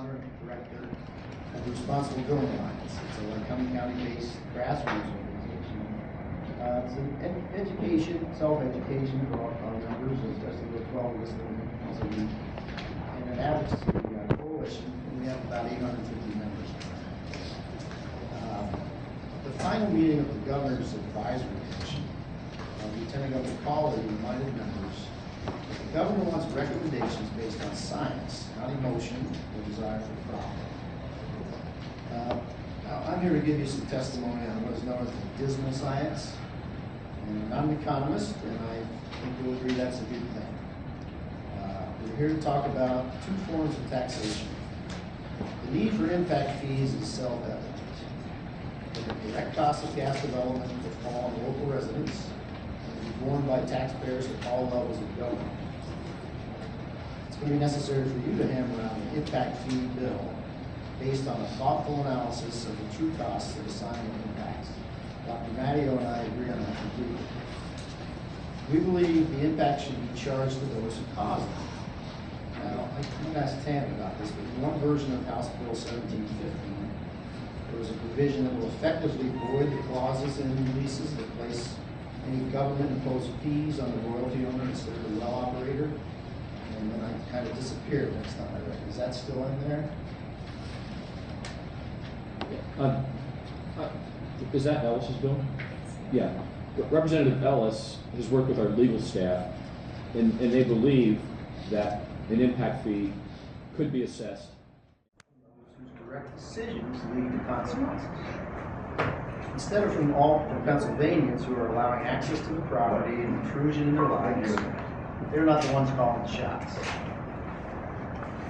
founder and director of the Responsible Drilling Alliance. It's a Lycoming County-based grassroots organization. It's an education, self-education for all our members, especially the 12 listening once a week, and an advocacy coalition, and we have about 850 members. The final meeting of the Governor's Advisory Commission, Lieutenant Governor Cawley reminded members that the Governor wants recommendations based on science, not emotion or desire for profit. Now, I'm here to give you some testimony on what is known as the dismal science. And I'm an economist, and I think you'll agree that's a good thing. We're here to talk about two forms of taxation. The need for impact fees is self-evident. The direct cost of gas development will fall on local residents and will be borne by taxpayers at all levels of government. It's going to be necessary for you to hammer out an impact fee bill based on a thoughtful analysis of the true costs of assignment impacts. Dr. Matteo and I agree on that completely. We believe the impact should be charged to those who cause it. Now, I'm going to ask Tam about this, but in one version of House Bill 1715, there was a provision that will effectively void the clauses in leases that place any government-imposed fees on the royalty owner instead of the well operator. And then I kind of disappeared next time I read it. Is that still in there? Is that Ellis's bill? Yeah. Representative Ellis has worked with our legal staff, and they believe that an impact fee could be assessed. Whose direct decisions lead to consequences. Instead of from all Pennsylvanians who are allowing access to the property and intrusion in their lives, they're not the ones calling the shots.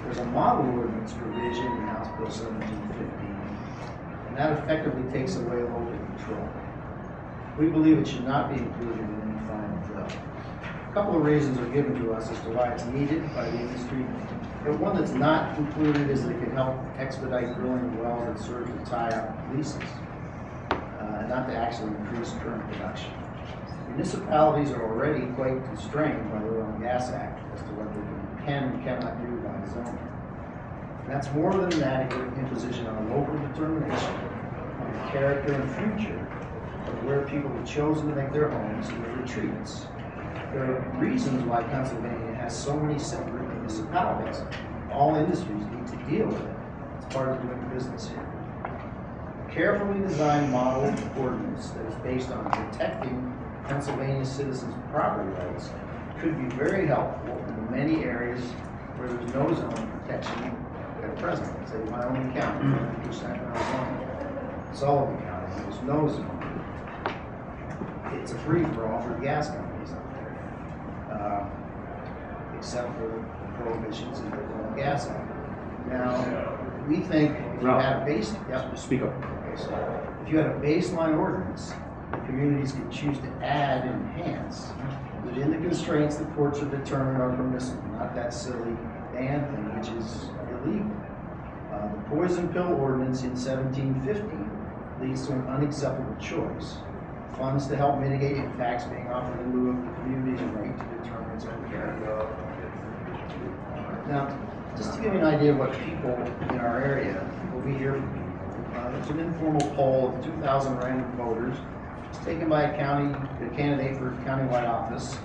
There's a model ordinance provision in House Bill 1715. And that effectively takes away local control. We believe it should not be included in any final bill. A couple of reasons are given to us as to why it's needed by the industry. But one that's not included is that it can help expedite drilling of wells that serve to tie up leases, and not to actually increase current production. Municipalities are already quite constrained by the Oil and Gas Act as to what they can and cannot do by zoning. That's more than an adequate imposition on a local determination of the character and future of where people have chosen to make their homes and their retreats. There are reasons why Pennsylvania has so many separate municipalities. All industries need to deal with it. It's part of doing business here. A carefully designed model ordinance that is based on protecting Pennsylvania citizens' property rights could be very helpful in the many areas where there's no zoning protection at present. Say Wyoming County, 90% Arizona. Sullivan County, there's no zone. It's a free-for-all for gas companies up there, except for the prohibitions in the Oil and Gas Act. Now, we think if you had a base, Speak up. Okay, so if you had a baseline ordinance, the communities could choose to add and enhance within the constraints the courts have determined are permissible, not that silly ban thing, which is illegal. The poison pill ordinance in 1715 leads to an unacceptable choice. Funds to help mitigate impacts being offered in lieu of the community's right to determine its own character. Now, just to give you an idea of what people in our area, what we hear from people, there's an informal poll of 2,000 random voters. It's taken by a candidate for countywide office,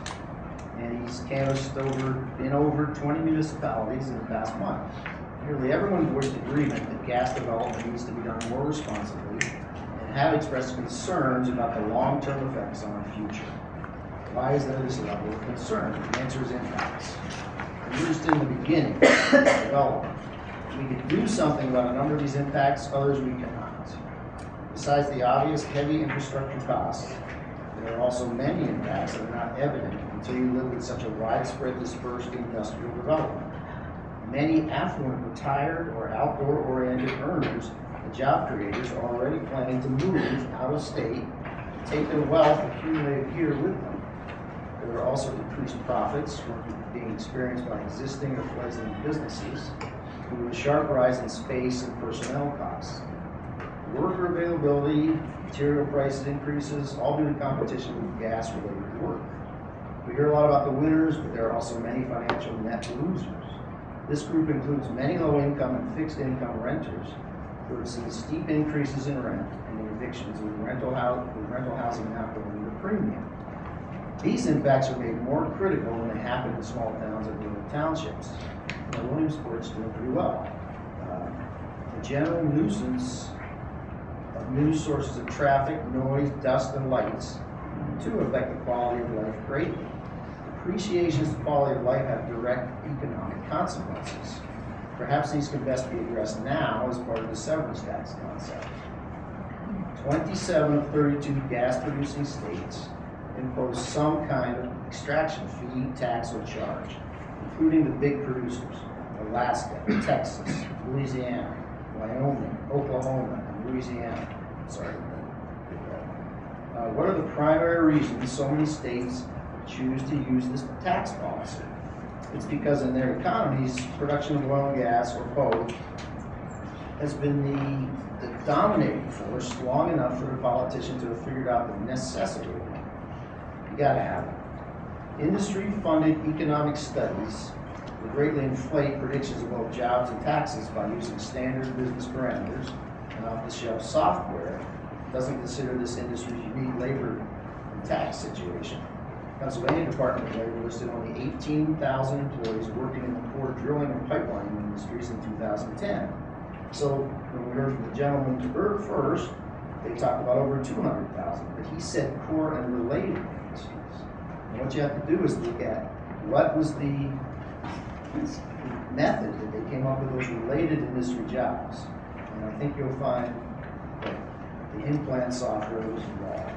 and he's canvassed in over 20 municipalities in the past month. Nearly everyone voiced agreement that gas development needs to be done more responsibly and have expressed concerns about the long-term effects on our future. Why is there this level of concern? The answer is impacts. We're just in the beginning of development. We can do something about a number of these impacts, others we cannot. Besides the obvious heavy infrastructure costs, there are also many impacts that are not evident until you live with such a widespread dispersed industrial development. Many affluent retired or outdoor-oriented earners and job creators are already planning to move out of state to take their wealth accumulated here with them. There are also decreased profits being experienced by existing or fledgling businesses due to a sharp rise in space and personnel costs. Worker availability, material price increases, all due to competition with gas-related work. We hear a lot about the winners, but there are also many financial net losers. This group includes many low-income and fixed-income renters who have seen steep increases in rent and in evictions, with rental housing now going to premium. These impacts are made more critical when they happen in small towns and rural townships. Now, Williamsport's doing pretty well. The general nuisance of news sources of traffic, noise, dust, and lights too affect the quality of life greatly. Depreciations to quality of life have direct economic consequences. Perhaps these can best be addressed now as part of the severance tax concept. 27 of 32 gas-producing states impose some kind of extraction fee, tax, or charge, including the big producers: Alaska, Texas, Louisiana, Wyoming, Oklahoma, and Louisiana. Sorry. What are the primary reasons so many states choose to use this tax policy? It's because in their economies, production of oil and gas, or both, has been the dominating force long enough for the politicians to have figured out the necessity of it. You gotta have it. Industry-funded economic studies will greatly inflate predictions of both jobs and taxes by using standard business parameters, and off-the-shelf software doesn't consider this industry's unique labor and tax situation. Pennsylvania Department of Labor listed only 18,000 employees working in the core drilling and pipeline industries in 2010. So when we heard from the gentleman to Berg first, they talked about over 200,000, but he said core and related industries. And what you have to do is look at what was the method that they came up with those related industry jobs. And I think you'll find that the implant software was involved.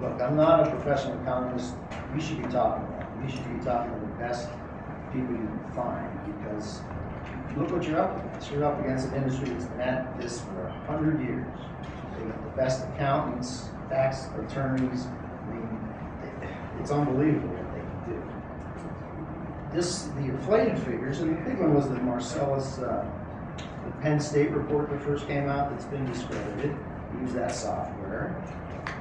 Look, I'm not a professional economist. We should be talking about it. We should be talking to the best people you can find, because look what you're up against. You're up against an industry that's been at this for 100 years. They got the best accountants, tax attorneys. I mean, it's unbelievable what they can do. The inflated figures, and the big one was the Marcellus, the Penn State report that first came out that's been discredited. Use that software.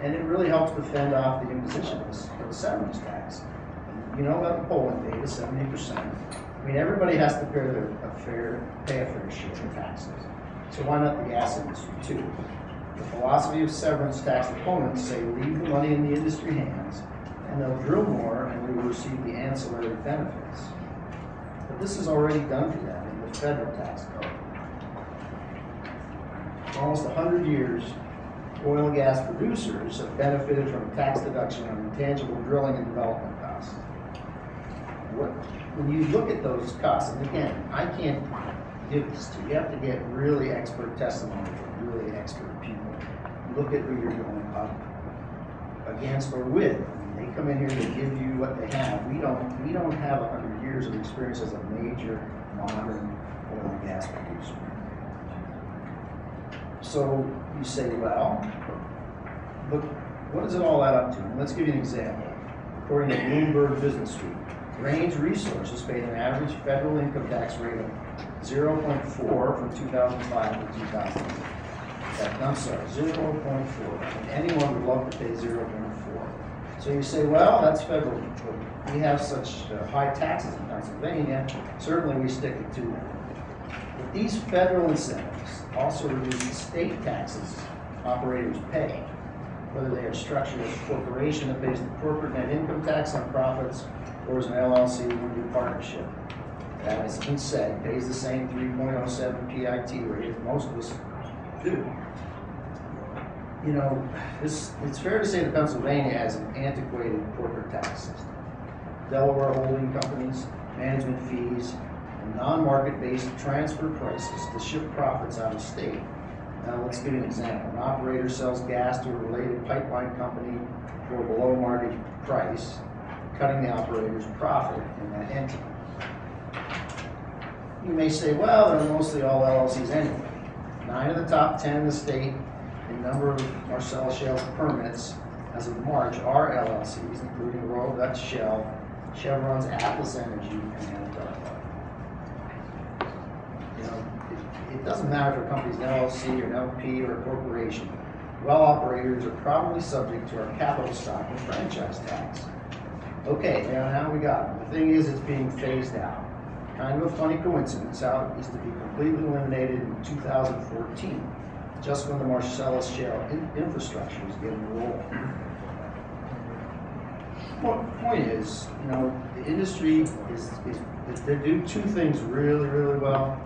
And it really helps defend off the imposition of the severance tax. And you know about the polling data, 70%. I mean, everybody has to pay a fair share of taxes. So why not the gas industry too? The philosophy of severance tax opponents say leave the money in the industry hands, and they'll drill more and we will receive the ancillary benefits. But this is already done for them in the federal tax code. For almost 100 years, oil and gas producers have benefited from a tax deduction on intangible drilling and development costs. When you look at those costs, and again, I can't give this to you. You have to get really expert testimony from really expert people. Look at who you're going up against or with. I mean, they come in here to give you what they have. We don't have 100 years of experience as a major modern oil and gas producer. So you say, well, look, what does it all add up to? And let's give you an example. According to Bloomberg Business Week, Range Resources paid an average federal income tax rate of 0.4 from 2005 to 2008. I'm sorry, 0.4. And anyone would love to pay 0.4. So you say, well, that's federal. We have such high taxes in Pennsylvania. Certainly we stick it to them. But these federal incentives also reduce the state taxes operators pay, whether they are structured as a corporation that pays the corporate net income tax on profits, or as an LLC with a partnership. That has been said, pays the same 3.07 PIT rate as most of us do. You know, it's fair to say that Pennsylvania has an antiquated corporate tax system. Delaware holding companies, management fees, and non-market-based transfer prices to ship profits out of state. Now let's give you an example. An operator sells gas to a related pipeline company for a below market price, cutting the operator's profit in that entity. You may say, well, they're mostly all LLCs anyway. 9 of the top 10 in the state in number of Marcellus shale permits as of March are LLCs, including Royal Dutch Shell, Chevron's Atlas Energy, and Anadarko. You know, it doesn't matter if a company's an LLC or an LP or a corporation. Well operators are probably subject to our capital stock and franchise tax. Okay, now we got it. The thing is, it's being phased out. kind of a funny coincidence how it is to be completely eliminated in 2014, just when the Marcellus shale infrastructure is getting rolling. Point is, you know, the industry is they do two things really, really well: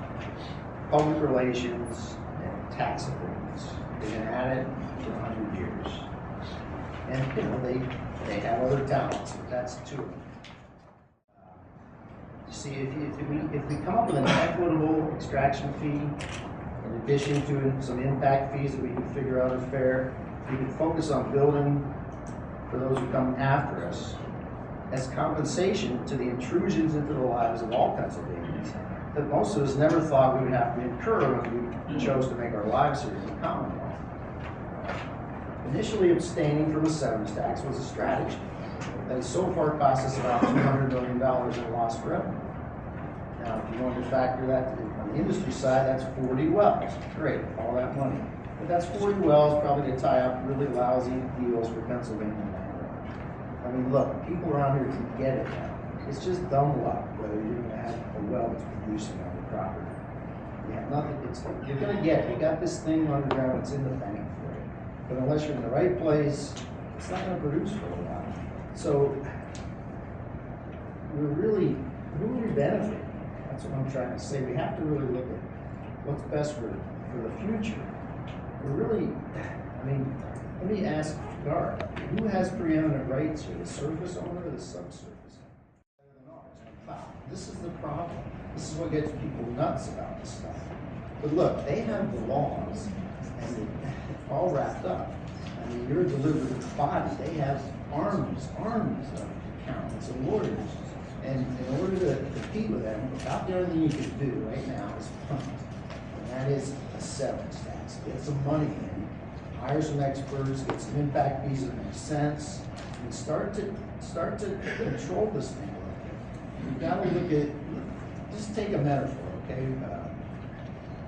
public relations and tax avoidance. They've been at it for 100 years, and you know they have other talents, but that's two of them. You see, if we come up with an equitable extraction fee, in addition to some impact fees that we can figure out are fair, we can focus on building for those who come after us as compensation to the intrusions into the lives of all Pennsylvanians that most of us never thought we would have to incur if we chose to make our lives here in the Commonwealth. Initially abstaining from a severance tax was a strategy that has so far cost us about $200 million in lost revenue. Now, if you want to factor that on the industry side, that's 40 wells. Great, all that money. But that's 40 wells probably to tie up really lousy deals for Pennsylvania landowners. I mean, look, people around here can get it now. It's just dumb luck whether you're going to have a well that's producing on the property. You have nothing. You're going to get it. You got this thing underground. It's in the bank for you. But unless you're in the right place, it's not going to produce for a while. So who are we benefiting? That's what I'm trying to say. We have to really look at what's best for the future. I mean, let me ask Gar, who has preeminent rights here, the surface owner or the subsurface? This is the problem. This is what gets people nuts about this stuff. But look, they have the laws, and it's all wrapped up. I mean, you're a deliberative body. They have armies of accountants and lawyers. And in order to compete with them, about the only thing you can do right now is punt. And that is a severance tax. Get some money in, hire some experts, get some impact fees that make sense, and start to control this thing. You've got to look at, just take a metaphor, okay?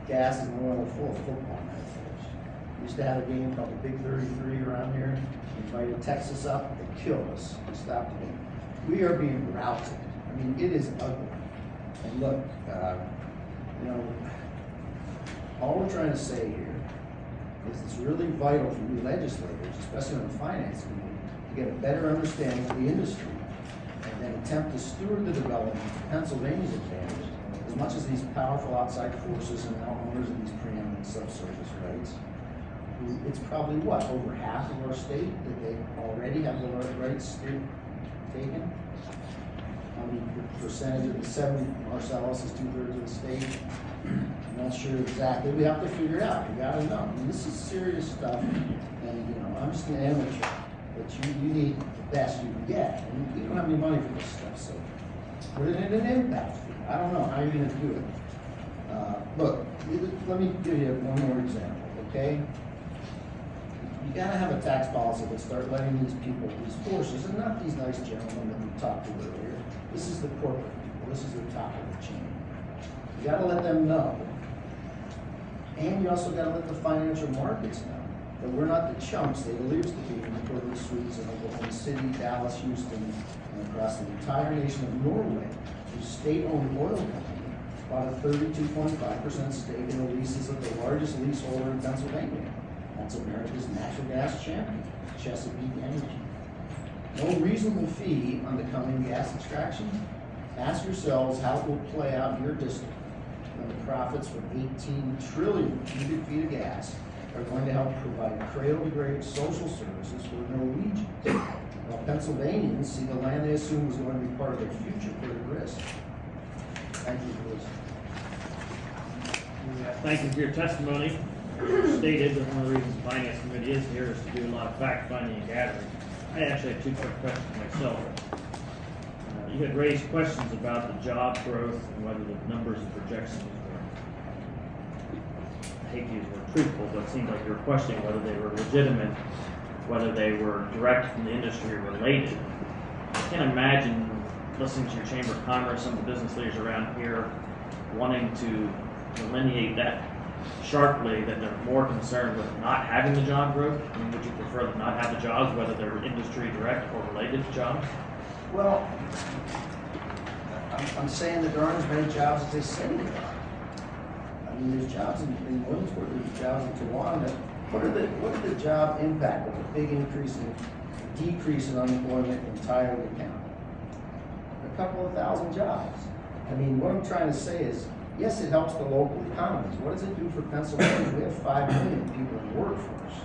Gas and oil are full of football metaphors. We used to have a game called the Big 33 around here. Invited Texas up, they killed us. We stopped the game. We are being routed. I mean, it is ugly. And look, you know, all we're trying to say here is it's really vital for you legislators, especially on the finance committee, to get a better understanding of the industry and then attempt to steward the development to Pennsylvania's advantage as much as these powerful outside forces and now owners of these preeminent subsurface rights. It's probably what, over half of our state that they already have the rights taken? I mean, the percentage of the 70 Marcellus is 2/3 of the state. I'm not sure exactly. We have to figure it out. We got to know. I mean, this is serious stuff, and you know, I'm just an amateur. But you need the best you can get, and you don't have any money for this stuff, so put it in an impact fee. I don't know how you're going to do it. Look, let me give you one more example, okay? You got to have a tax policy that start letting these people, these forces, and not these nice gentlemen that we talked to earlier. This is the corporate people. This is the top of the chain. You got to let them know, and you also got to let the financial markets know that we're not the chumps they used to be in the corporate suites in Oklahoma City, Dallas, Houston, and across the entire nation of Norway, whose state-owned oil company bought a 32.5% stake in the leases of the largest leaseholder in Pennsylvania. That's America's natural gas champion, Chesapeake Energy. No reasonable fee on the coming gas extraction? Ask yourselves how it will play out in your district when the profits from 18 trillion cubic feet of gas are going to help provide cradle-to-grave social services for Norwegians, while Pennsylvanians see the land they assume is going to be part of their future put at risk. Thank you for listening. Thank you for your testimony. Stated that one of the reasons the Finance Committee is here is to do a lot of fact-finding and gathering. I actually have two quick questions myself. You had raised questions about the job growth and whether the numbers and projections were, I hate to use the word truthful, but it seems like you were questioning whether they were legitimate, whether they were direct from the industry or related. I can't imagine, listening to your Chamber of Commerce, some of the business leaders around here wanting to delineate that sharply, that they're more concerned with not having the job growth. I mean, would you prefer them not have the jobs, whether they're industry direct or related to jobs? Well, I'm saying that there aren't as many jobs as they say there are. I mean, there's jobs in Williamsport, there's jobs in Tawana. What are the job impact of a big increase in, decrease in unemployment in Tioga County? A couple of thousand jobs. I mean, what I'm trying to say is, yes, it helps the local economies. What does it do for Pennsylvania? We have 5 million people in the workforce.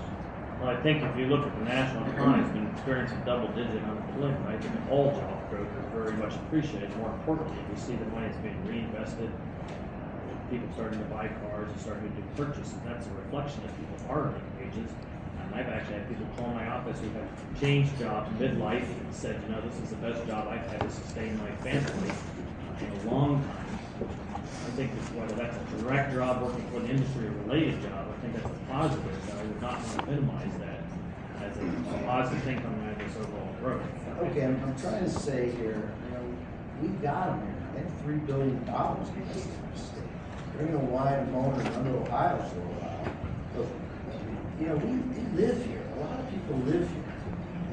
Well, I think if you look at the national economy, it's been experiencing double-digit unemployment. I think all job growth is very much appreciated. More importantly, we see the money is being reinvested. People starting to buy cars and starting to do purchases. That's a reflection that people are earning wages. And I've actually had people call my office who have changed jobs midlife and said, you know, this is the best job I've had to sustain my family in a long time. I think whether that's a direct job working for the industry or related job, I think that's a positive. I would not want to minimize that as a positive thing coming out of this overall growth. Okay, I'm trying to say here, you know, we've got them here. They have $3 billion in this state. They're going to wind motor under Ohio for a while. But, you know, we live here. A lot of people live here.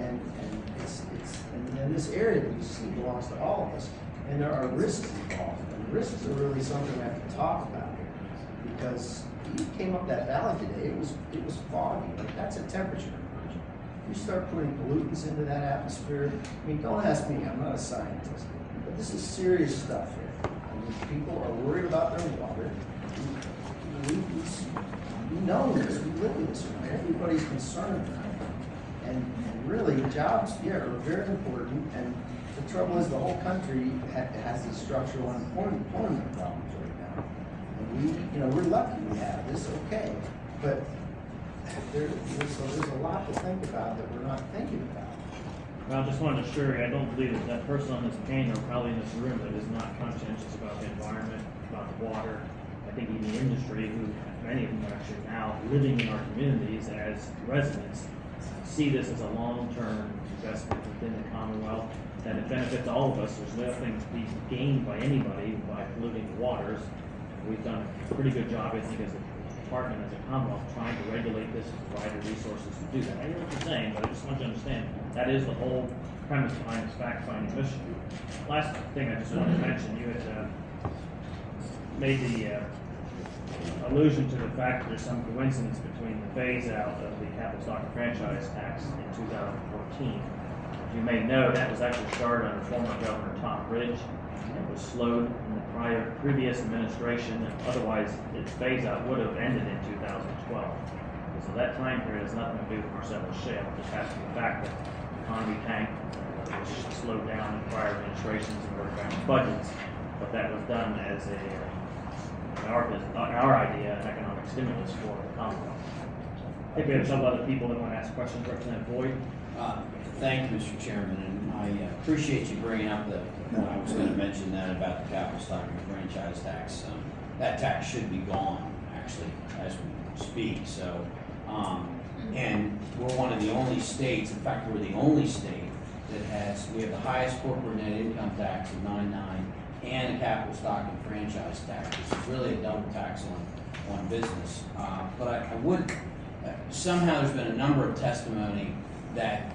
And this area that we see belongs to all of us. And there are risks involved. And risks are really something we have to talk about here. Because you came up that valley today, it was foggy. Like, that's a temperature conversion. You start putting pollutants into that atmosphere. I mean, don't ask me, I'm not a scientist. But this is serious stuff here. People are worried about their water. We know this. We live with this. Everybody's concerned about it. And really, jobs, yeah, are very important. And the trouble is, the whole country has these structural unemployment problems right now. And we're lucky we have this, okay. But there's a lot to think about that we're not thinking about. Well, I just wanted to assure you, I don't believe that person on this panel, probably in this room, that is not conscientious about the environment, about the water. I think even the industry, who many of them are actually now living in our communities as residents, see this as a long-term investment within the Commonwealth, that it benefits all of us. There's nothing to be gained by anybody by polluting the waters. We've done a pretty good job, I think, as a department, as a Commonwealth, trying to regulate this and provide the resources to do that. I hear what you're saying, but I just want you to understand that is the whole premise behind this fact-finding mission. Last thing I just wanted to mention, you had made the allusion to the fact that there's some coincidence between the phase-out of the capital stock and franchise tax in 2014. As you may know, that was actually started under former Governor Tom Ridge. It was slowed in the previous administration, and otherwise its phase-out would have ended in 2012. So that time period has nothing to do with Marcellus shale. It just has to be the fact that the economy tanked, it was slowed down in prior administrations and worked down budgets. But that was done as our idea, an economic stimulus for the Commonwealth. I think we have some other people that want to ask questions. Representative Boyd. Thank you, Mr. Chairman, and I appreciate you bringing up I was going to mention that about the capital stock and franchise tax. That tax should be gone, actually, as we speak. So, and we're one of the only states, in fact, we're the only state that we have the highest corporate net income tax of 9.9 and a capital stock and franchise tax, which is really a double tax on business. But I would, somehow there's been a number of testimony that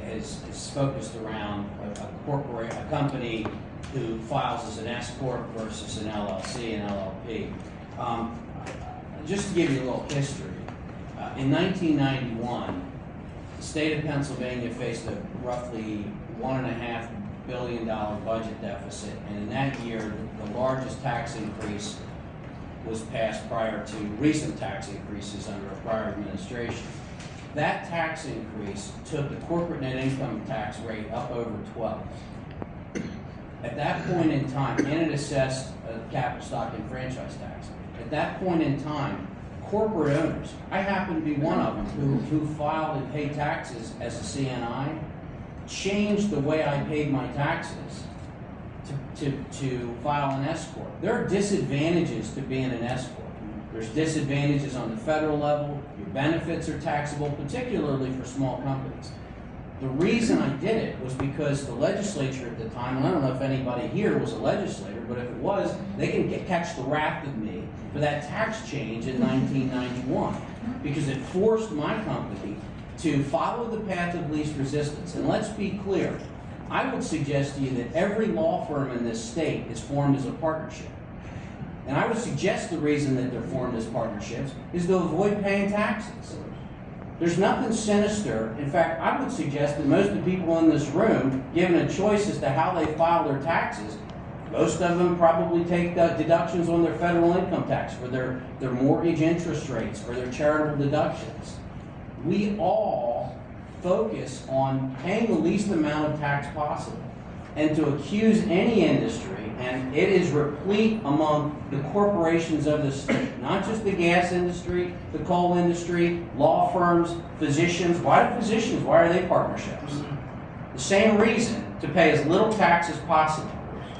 is focused around a company who files as an S corp versus an LLC and LLP. Just to give you a little history, in 1991, the state of Pennsylvania faced a roughly $1.5 billion budget deficit, and in that year, the largest tax increase was passed prior to recent tax increases under a prior administration. That tax increase took the corporate net income tax rate up over 12. At that point in time, and it assessed capital stock and franchise tax. At that point in time, corporate owners, I happen to be one of them who filed and paid taxes as a CNI, changed the way I paid my taxes to file an S corp. There are disadvantages to being an S corp. There's disadvantages on the federal level. Your benefits are taxable, particularly for small companies. The reason I did it was because the legislature at the time, and I don't know if anybody here was a legislator, but if it was, they can catch the wrath of me for that tax change in 1991, because it forced my company to follow the path of least resistance. And let's be clear, I would suggest to you that every law firm in this state is formed as a partnership. And I would suggest the reason that they're formed as partnerships is to avoid paying taxes. There's nothing sinister. In fact, I would suggest that most of the people in this room, given a choice as to how they file their taxes, most of them probably take deductions on their federal income tax for their mortgage interest rates or their charitable deductions. We all focus on paying the least amount of tax possible. And to accuse any industry, and it is replete among the corporations of the state, not just the gas industry, the coal industry, law firms, physicians. Why do physicians? Why are they partnerships? The same reason, to pay as little tax as possible.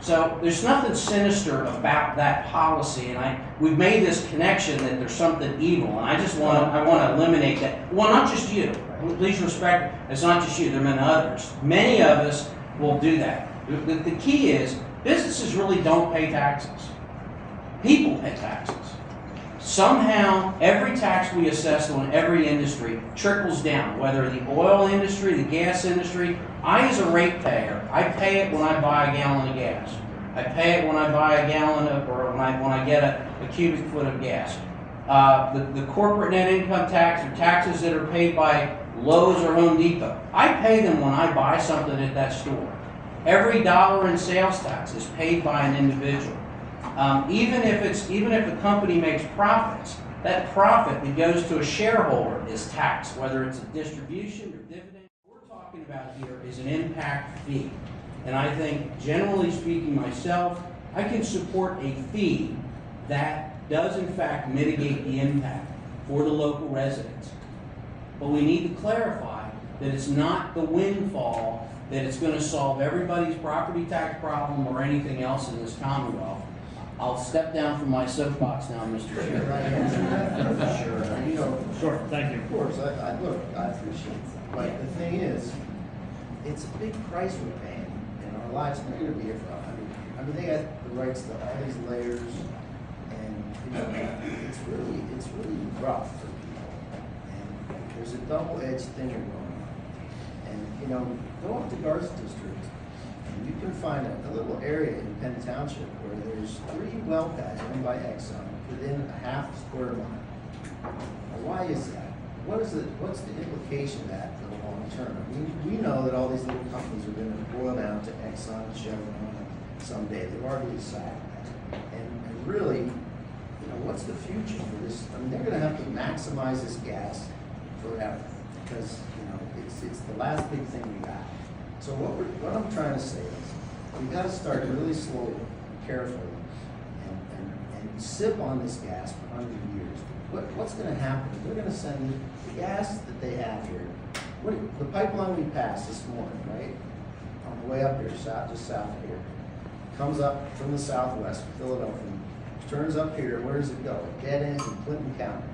So there's nothing sinister about that policy, and we've made this connection that there's something evil, and I want to eliminate that. Well, not just you. Please respect, it's not just you. There are many others. Many of us will do that. The key is businesses really don't pay taxes. People pay taxes. Somehow, every tax we assess on every industry trickles down, whether the oil industry, the gas industry. I, as a ratepayer, I pay it when I buy a gallon of gas. I pay it when I buy a gallon of, or when I get a cubic foot of gas. The corporate net income tax or taxes that are paid by Lowe's or Home Depot, I pay them when I buy something at that store. Every dollar in sales tax is paid by an individual. Even if the company makes profits, that profit that goes to a shareholder is taxed, whether it's a distribution or dividend. What we're talking about here is an impact fee. And I think, generally speaking myself, I can support a fee that does in fact mitigate the impact for the local residents. But we need to clarify that it's not the windfall that it's going to solve everybody's property tax problem or anything else in this Commonwealth. I'll step down from my soapbox now, Mr. Chair. Sure. You know, Sure, thank you. of course, I appreciate it. But the thing is, it's a big price we're paying, and our lives are going to be here for 100 years. I mean, they got the rights to all these layers, and you know, it's really rough for people. And there's a double-edged thing going on. And you know, go up to Garth District, and you can find a little area in Penn Township where there's 3 well pads owned by Exxon within a half square mile. Now, why is that? What's the implication of that for the long term? I mean, we know that all these little companies are going to boil down to Exxon and Chevron someday. They've already decided that. And really, you know, what's the future for this? I mean, they're going to have to maximize this gas forever because, you know, it's the last big thing we got. So what I'm trying to say is we've got to start really slowly, carefully, and sip on this gas for 100 years. What's going to happen? They're going to send the gas that they have here. The pipeline we passed this morning, right, on the way up here, just south of here, comes up from the southwest, Philadelphia, turns up here. Where does it go? It dead ends in Clinton County.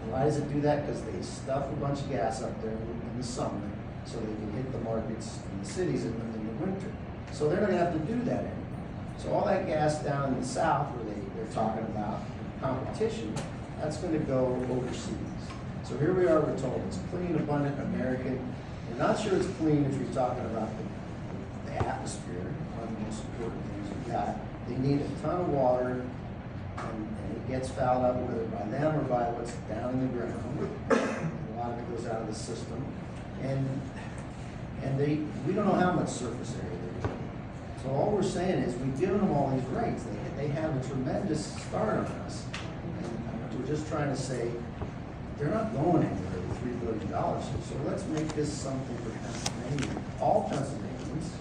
And why does it do that? Because they stuff a bunch of gas up there in the summer so they can hit the markets in the cities in the winter. So they're not going to have to do that anymore. So all that gas down in the south where they're talking about competition, that's going to go overseas. So here we are, we're told it's clean, abundant, American. We're not sure it's clean if you're talking about the atmosphere, one of the most important things we've got. They need a ton of water, and it gets fouled up whether by them or by what's down in the ground. A lot of it goes out of the system. And we don't know how much surface area they're getting. So all we're saying is we've given them all these rights. They have a tremendous start on us. And we're just trying to say they're not going anywhere with $3 billion. So let's make this something for Pennsylvania. All Pennsylvanians,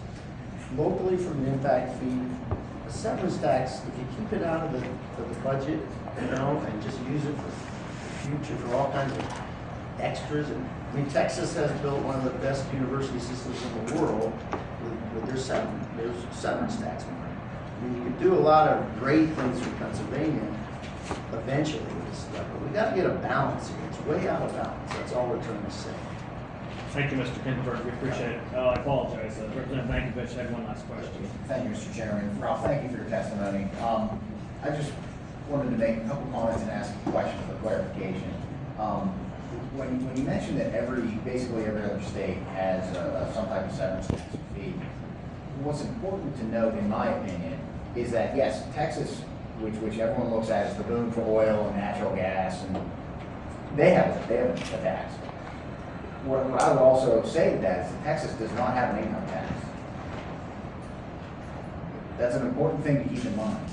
locally from an impact fee, a severance tax, if you keep it out of the budget, you know, and just use it for the future for all kinds of extras. And I mean, Texas has built one of the best university systems in the world with their severance tax money. I mean, you could do a lot of great things for Pennsylvania eventually with this stuff, but we got to get a balance here. It's way out of balance. That's all we're trying to say. Thank you, Mr. Kisberg. We appreciate it. I apologize. Representative Mankiewicz had one last question. Thank you, Mr. Chairman. Ralph, thank you for your testimony. I just wanted to make a couple comments and ask a question for clarification. When you mentioned that basically every other state has some type of severance tax fee. What's important to note, in my opinion, is that yes, Texas, which everyone looks at as the boom for oil and natural gas, and they have a tax. What I would also say to that is that Texas does not have an income tax. That's an important thing to keep in mind.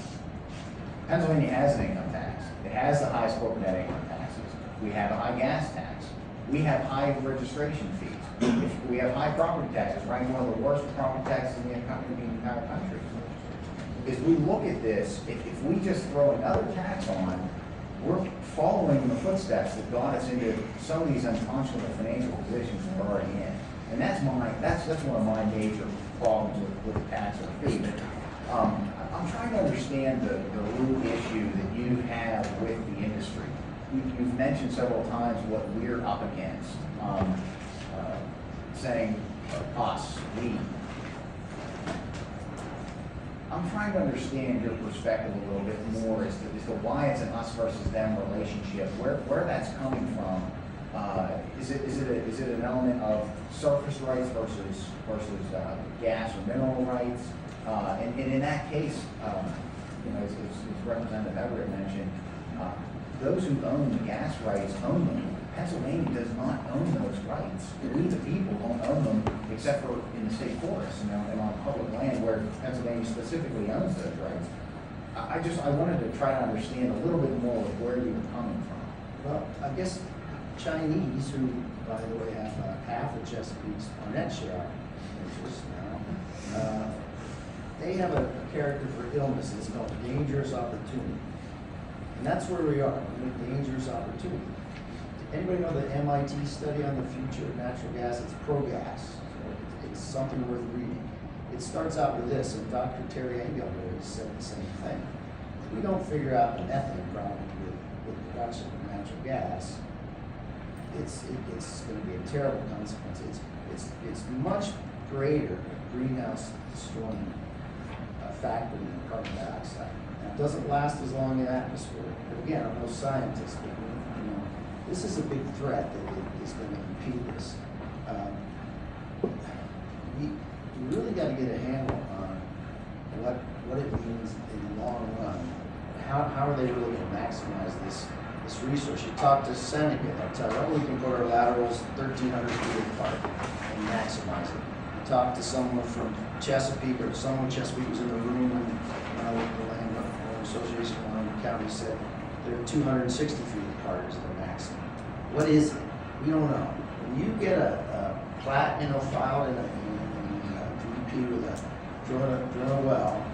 Pennsylvania has an income tax. It has the highest corporate net income taxes. We have a high gas tax. We have high registration fees. We have high property taxes, ranked one of the worst property taxes in the entire country. As we look at this, if we just throw another tax on, we're following in the footsteps that got us into some of these unconscionable financial positions we're already in. And that's one of my major problems with the tax or fee. I'm trying to understand the root issue that you have with the industry. You've mentioned several times what we're up against, saying us, we. I'm trying to understand your perspective a little bit more as to why it's an us versus them relationship, where that's coming from. Is it an element of surface rights versus gas or mineral rights? And in that case, as Representative Everett mentioned, those who own the gas rights own them. Pennsylvania does not own those rights. We, the people, don't own them except for in the state forests and on public land where Pennsylvania specifically owns those rights. I wanted to try to understand a little bit more of where you were coming from. Well, I guess Chinese, who, by the way, have half of Chesapeake's Barnett shale interest now, they have a character for illness. It's called dangerous opportunity. And that's where we are, in a dangerous opportunity. Anybody know the MIT study on the future of natural gas? It's pro-gas. So it's something worth reading. It starts out with this, and Dr. Terry Engel said the same thing. If we don't figure out the methane problem with the production of natural gas, it's going to be a terrible consequence. It's much greater greenhouse destroying factor than carbon dioxide. Now, it doesn't last as long in the atmosphere. But again, I'm no scientist, but this is a big threat that is going to impede this. We really got to get a handle on what it means in the long run. How are they really going to maximize this resource? You talk to Seneca, they'll tell you, we can put our laterals 1,300 feet apart and maximize it. You talk to someone from Chesapeake, or someone Chesapeake was in the room when the Land Association of Wyoming County said they're 260 feet apart is their maximum. What is it? We don't know. When you get a plat, filed in a DEP with drilling a well,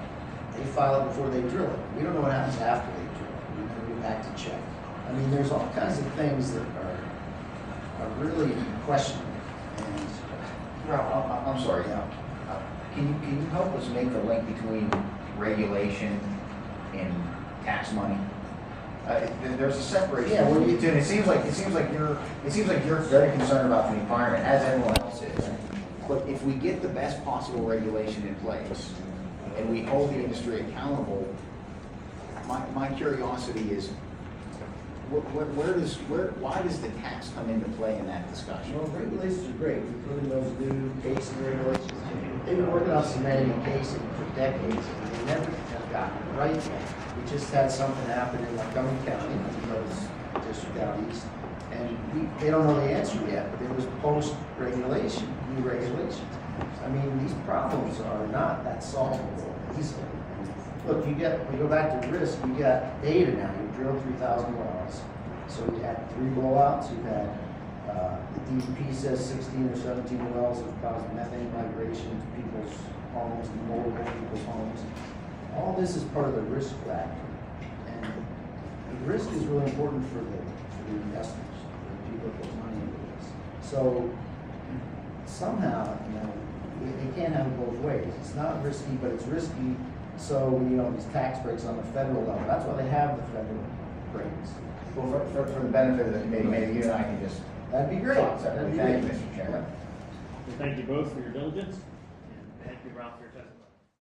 they file it before they drill it. We don't know what happens after they drill it. We never get back to check. I mean, there's all kinds of things that are really questionable. And Ralph, I'm sorry. Can you help us make the link between regulation and tax money? There's a separation. Yeah, between the two, and it seems like you're very concerned about the environment, as everyone else is. But if we get the best possible regulation in place and we hold the industry accountable, my curiosity is, why does the tax come into play in that discussion? well, regulations are great. We put in those new casing regulations. They've been working on cementing and casing for decades, and they never have gotten it right yet. We just had something happen in Montgomery County, because district out east, and they don't know the answer yet, but there was post-regulation, new regulations. I mean, these problems are not that solvable easily. Look, we go back to risk, you got data now, you've drilled 3,000 wells. So you had 3 blowouts, you've had, the DEP says 16 or 17 wells have caused methane migration to people's homes, multiple people's homes. All this is part of the risk factor. And the risk is really important for the investors, for the people that put money into this. So somehow, they can't have it both ways. It's not risky, but it's risky. So, these tax breaks on the federal level. That's why they have the federal breaks. Well, for the benefit of the committee, maybe you and I can just. That'd be great. Thank you, Mr. Chairman. Well, thank you both for your diligence, and thank you, Ralph, for your